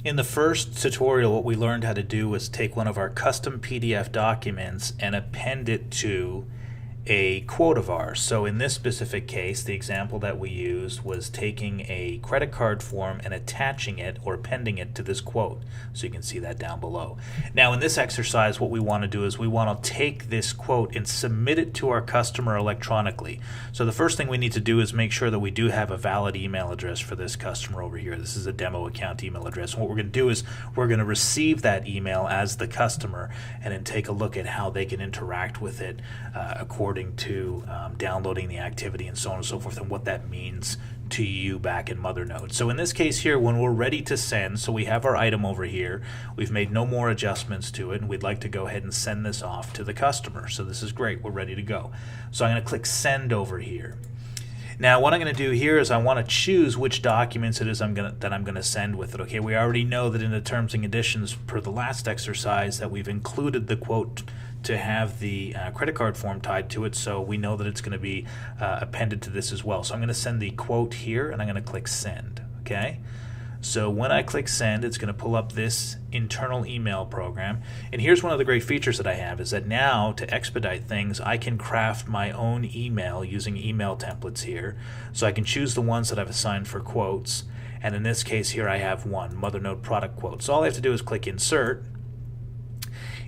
In the first tutorial, what we learned how to do was take one of our custom PDF documents and append it to a quote of ours. So in this specific case, the example that we used was taking a credit card form and attaching it or appending it to this quote. So you can see that down below. Now in this exercise, what we want to do is we want to take this quote and submit it to our customer electronically. So the first thing we need to do is make sure that we do have a valid email address for this customer over here. This is a demo account email address. And what we're going to do is we're going to receive that email as the customer and then take a look at how they can interact with it according to downloading the activity and so on and so forth, and what that means to you back in Mothernode. So in this case here, when we're ready to send, so we have our item over here, we've made no more adjustments to it, and we'd like to go ahead and send this off to the customer. So this is great, we're ready to go. So I'm going to click send over here. Now what I'm going to do here is I want to choose which documents it is that I'm going to send with it. Okay, we already know that in the terms and conditions per the last exercise that we've included the quote to have the credit card form tied to it, so we know that it's going to be appended to this as well. So I'm going to send the quote here and I'm going to click send. Okay, so when I click send, it's going to pull up this internal email program. And here's one of the great features that I have is that now to expedite things, I can craft my own email using email templates here. So I can choose the ones that I've assigned for quotes. And in this case here, I have one, Mothernode product quote. So all I have to do is click insert.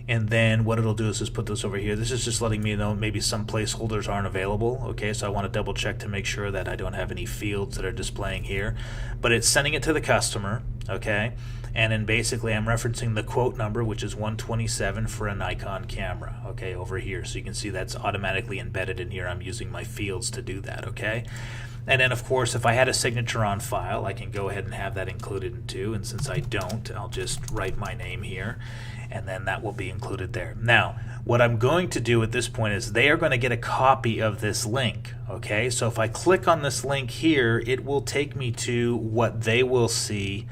And then what it'll do is just put this over here. This is just letting me know maybe some placeholders aren't available. Okay, so I want to double check to make sure that I don't have any fields that are displaying here. But it's sending it to the customer, okay? And then basically I'm referencing the quote number, which is 127 for a Nikon camera, okay, over here. So you can see that's automatically embedded in here. I'm using my fields to do that, okay? And then of course if I had a signature on file, I can go ahead and have that included in too. And since I don't, I'll just write my name here, and then that will be included there. Now, what I'm going to do at this point is they are going to get a copy of this link, okay? So if I click on this link here, it will take me to what they will see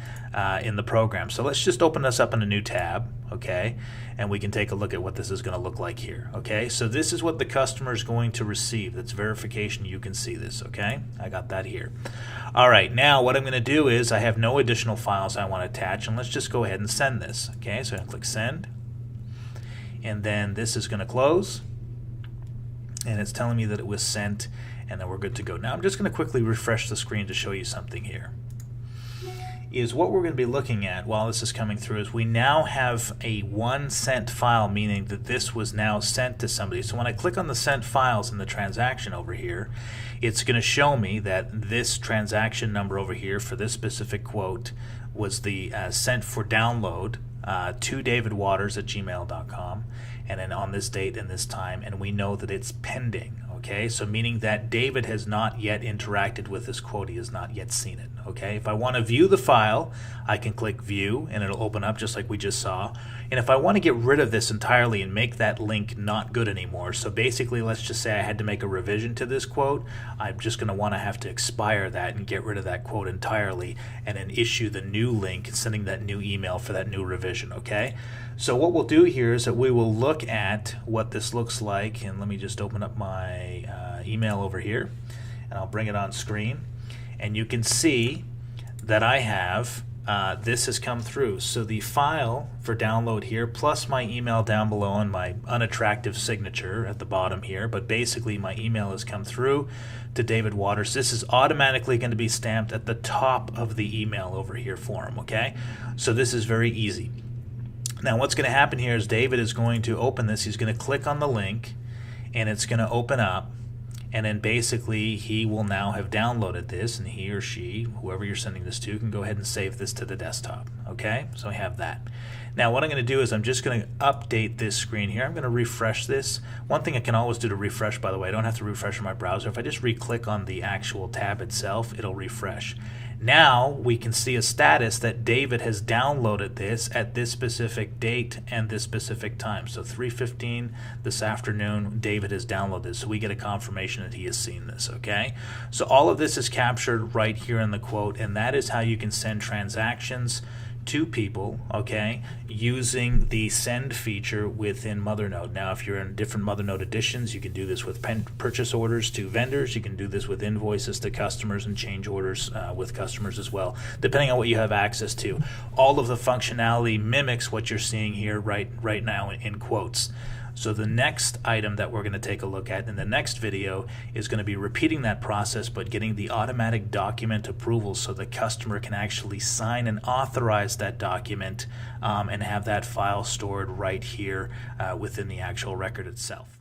in the program. So let's just open this up in a new tab, okay? And we can take a look at what this is going to look like here, okay? So this is what the customer is going to receive. That's verification. You can see this, okay? I got that here. All right, now what I'm going to do is I have no additional files I want to attach, and let's just go ahead and send this, okay? So I'm going to click send, and then this is going to close, and it's telling me that it was sent, and then we're good to go. Now I'm just going to quickly refresh the screen to show you something here. Is what we're going to be looking at while this is coming through is we now have a one sent file, meaning that this was now sent to somebody. So when I click on the sent files in the transaction over here, it's going to show me that this transaction number over here for this specific quote was the sent for download to davidwaters@gmail.com, and then on this date and this time, and we know that it's pending. Okay, so meaning that David has not yet interacted with this quote, he has not yet seen it. Okay, if I want to view the file, I can click view and it'll open up just like we just saw. And if I want to get rid of this entirely and make that link not good anymore, so basically let's just say I had to make a revision to this quote, I'm just going to want to have to expire that and get rid of that quote entirely and then issue the new link, sending that new email for that new revision. Okay, so what we'll do here is that we will look at what this looks like, and let me just open up my email over here and I'll bring it on screen, and you can see that I have this has come through. So the file for download here plus my email down below and my unattractive signature at the bottom here, but basically my email has come through to David Waters. This is automatically going to be stamped at the top of the email over here for him. Okay, so this is very easy. Now what's going to happen here is David is going to open this. He's going to click on the link and it's going to open up, and then basically he will now have downloaded this, and he or she, whoever you're sending this to, can go ahead and save this to the desktop. Okay, so I have that. Now what I'm going to do is I'm just going to update this screen here. I'm going to refresh this. One thing I can always do to refresh, by the way, I don't have to refresh in my browser. If I just re-click on the actual tab itself, it'll refresh. Now we can see a status that David has downloaded this at this specific date and this specific time. So 3:15 this afternoon, David has downloaded this. So we get a confirmation that he has seen this, okay? So all of this is captured right here in the quote, and that is how you can send transactions to people, okay, using the send feature within Mothernode. Now, if you're in different Mothernode editions, you can do this with purchase orders to vendors. You can do this with invoices to customers and change orders with customers as well, depending on what you have access to. All of the functionality mimics what you're seeing here right now in quotes. So the next item that we're going to take a look at in the next video is going to be repeating that process, but getting the automatic document approval so the customer can actually sign and authorize that document and have that file stored right here within the actual record itself.